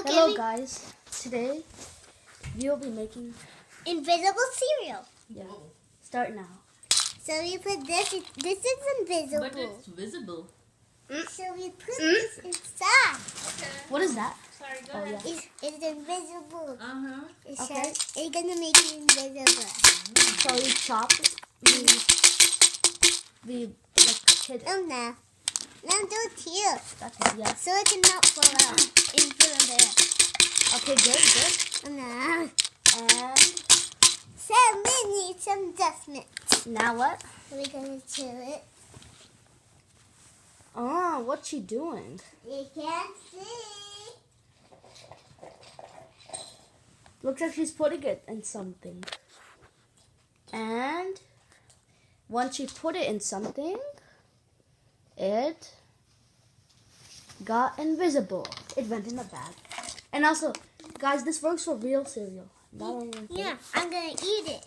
Okay. Hello guys, today we will be making, Invisible cereal. yeah, start now. So we put this is invisible. But it's visible. So we put this inside. What is that? Sorry, go Oh ahead. yeah. It's invisible. Uh-huh. It Okay. says it's gonna make it invisible. So we chop it, we like hit it. Oh no. Now do it here. That's it, yeah. So it cannot fall out into there. Okay, good. Oh no. And So we need some adjustments. now what? We're gonna chill it. Oh, what's she doing? You can't see. Looks like she's putting it in something. And once she put it in something, it got invisible. It went in the bag. And also, guys, this works for real cereal. Not only Yeah, I'm gonna eat it.